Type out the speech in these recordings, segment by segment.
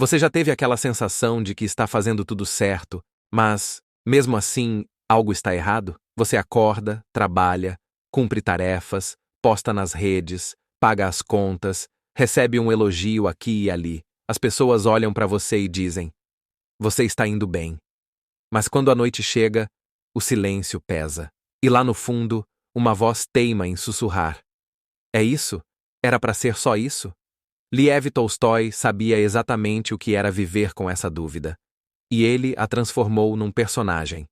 Você já teve aquela sensação de que está fazendo tudo certo, mas, mesmo assim, algo está errado? Você acorda, trabalha, cumpre tarefas, posta nas redes, paga as contas, recebe um elogio aqui e ali. As pessoas olham para você e dizem: você está indo bem. Mas quando a noite chega, o silêncio pesa. E lá no fundo, uma voz teima em sussurrar: é isso? Era para ser só isso? Liev Tolstói sabia exatamente o que era viver com essa dúvida. E ele a transformou num personagem.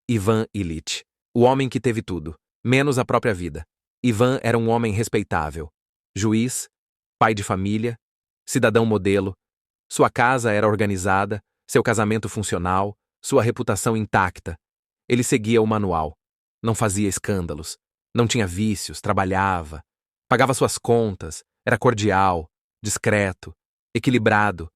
Ivan Ilitch, o homem que teve tudo, menos a própria vida. Ivan era um homem respeitável. Juiz, pai de família, cidadão modelo. Sua casa era organizada, seu casamento funcional, sua reputação intacta. Ele seguia o manual. Não fazia escândalos. Não tinha vícios, trabalhava. Pagava suas contas, era cordial, discreto, equilibrado.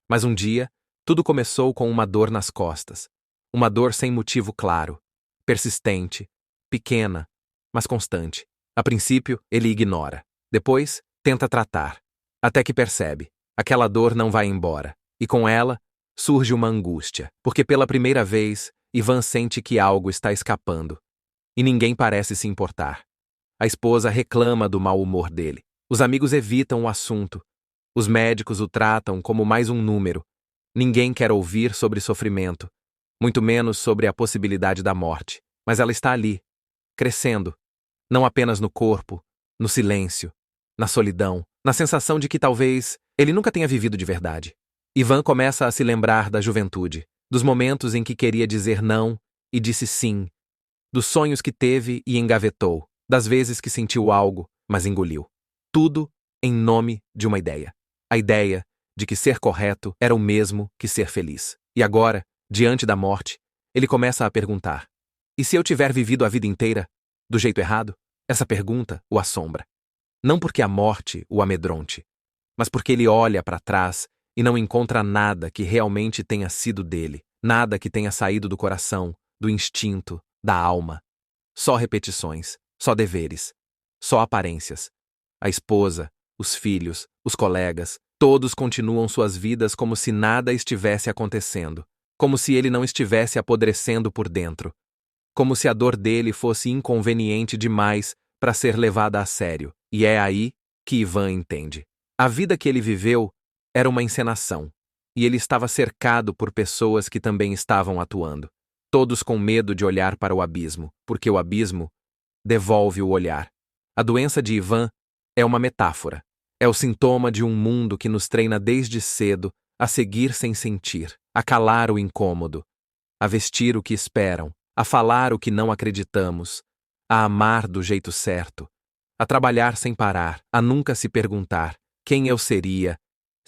Mas um dia, tudo começou com uma dor nas costas. Uma dor sem motivo claro. Persistente, pequena, mas constante. A princípio, ele ignora. Depois, tenta tratar. Até que percebe. Aquela dor não vai embora. E com ela, surge uma angústia. Porque pela primeira vez, Ivan sente que algo está escapando. E ninguém parece se importar. A esposa reclama do mau humor dele. Os amigos evitam o assunto. Os médicos o tratam como mais um número. Ninguém quer ouvir sobre sofrimento, muito menos sobre a possibilidade da morte. Mas ela está ali, crescendo. Não apenas no corpo, no silêncio, na solidão, na sensação de que talvez ele nunca tenha vivido de verdade. Ivan começa a se lembrar da juventude, dos momentos em que queria dizer não e disse sim, dos sonhos que teve e engavetou, das vezes que sentiu algo, mas engoliu. Tudo em nome de uma ideia. A ideia de que ser correto era o mesmo que ser feliz. E agora, diante da morte, ele começa a perguntar: e se eu tiver vivido a vida inteira do jeito errado? Essa pergunta o assombra. Não porque a morte o amedronte, mas porque ele olha para trás e não encontra nada que realmente tenha sido dele, nada que tenha saído do coração, do instinto, da alma. Só repetições, só deveres, só aparências. A esposa, os filhos, os colegas, todos continuam suas vidas como se nada estivesse acontecendo, como se ele não estivesse apodrecendo por dentro, como se a dor dele fosse inconveniente demais para ser levada a sério. E é aí que Ivan entende. A vida que ele viveu era uma encenação, e ele estava cercado por pessoas que também estavam atuando, todos com medo de olhar para o abismo, porque o abismo devolve o olhar. A doença de Ivan é uma metáfora. É o sintoma de um mundo que nos treina desde cedo a seguir sem sentir, a calar o incômodo, a vestir o que esperam, a falar o que não acreditamos, a amar do jeito certo, a trabalhar sem parar, a nunca se perguntar quem eu seria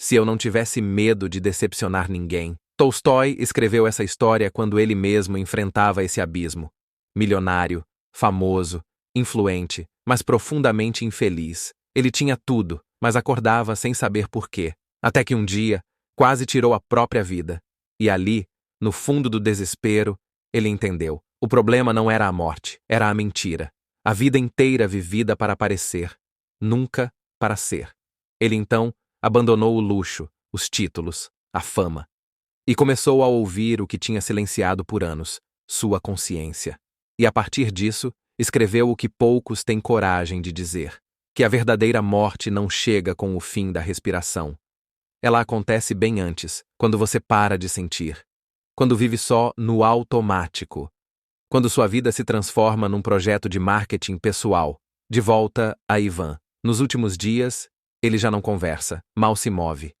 se eu não tivesse medo de decepcionar ninguém. Tolstói escreveu essa história quando ele mesmo enfrentava esse abismo. Milionário, famoso, influente, mas profundamente infeliz. Ele tinha tudo, mas acordava sem saber por quê. Até que um dia, quase tirou a própria vida. E ali, no fundo do desespero, ele entendeu. O problema não era a morte, era a mentira. A vida inteira vivida para parecer, nunca para ser. Ele então abandonou o luxo, os títulos, a fama. E começou a ouvir o que tinha silenciado por anos, sua consciência. E a partir disso, escreveu o que poucos têm coragem de dizer: que a verdadeira morte não chega com o fim da respiração. Ela acontece bem antes, quando você para de sentir. Quando vive só no automático. Quando sua vida se transforma num projeto de marketing pessoal. De volta a Ivan. Nos últimos dias, ele já não conversa, mal se move.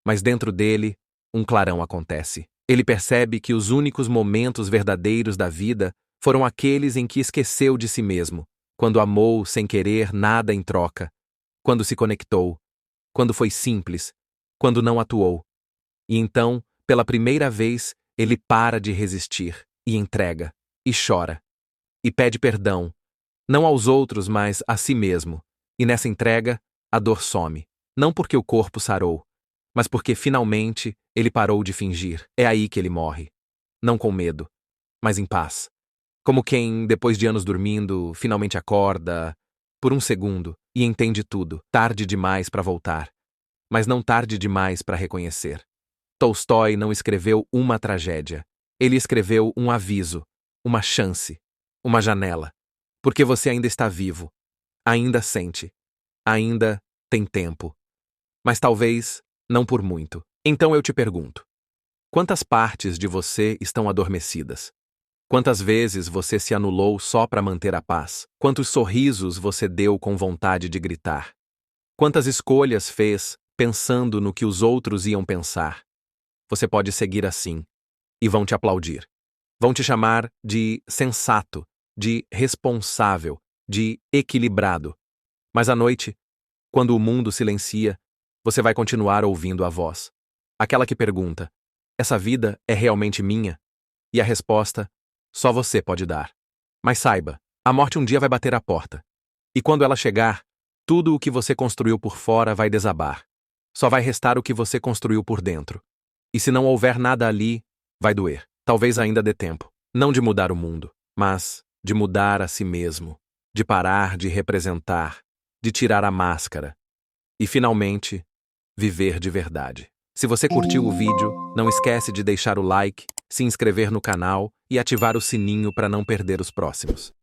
Mas dentro dele, um clarão acontece. Ele percebe que os únicos momentos verdadeiros da vida foram aqueles em que esqueceu de si mesmo, quando amou sem querer nada em troca, quando se conectou, quando foi simples, quando não atuou. E então, pela primeira vez, ele para de resistir, e entrega, e chora, e pede perdão, não aos outros, mas a si mesmo. E nessa entrega, a dor some, não porque o corpo sarou, mas porque finalmente ele parou de fingir. É aí que ele morre. Não com medo, mas em paz. Como quem, depois de anos dormindo, finalmente acorda, por um segundo, e entende tudo. Tarde demais para voltar, mas não tarde demais para reconhecer. Tolstói não escreveu uma tragédia. Ele escreveu um aviso, uma chance, uma janela. Porque você ainda está vivo, ainda sente, ainda tem tempo. Mas talvez não por muito. Então eu te pergunto: quantas partes de você estão adormecidas? Quantas vezes você se anulou só para manter a paz? Quantos sorrisos você deu com vontade de gritar? Quantas escolhas fez pensando no que os outros iam pensar? Você pode seguir assim, e vão te aplaudir. Vão te chamar de sensato, de responsável, de equilibrado. Mas à noite, quando o mundo silencia, você vai continuar ouvindo a voz. Aquela que pergunta: essa vida é realmente minha? E a resposta: só você pode dar. Mas saiba, a morte um dia vai bater à porta. E quando ela chegar, tudo o que você construiu por fora vai desabar. Só vai restar o que você construiu por dentro. E se não houver nada ali, vai doer. Talvez ainda dê tempo. Não de mudar o mundo, mas de mudar a si mesmo. De parar de representar. De tirar a máscara. E, finalmente, viver de verdade. Se você curtiu o vídeo, não esquece de deixar o like, se inscrever no canal e ativar o sininho para não perder os próximos.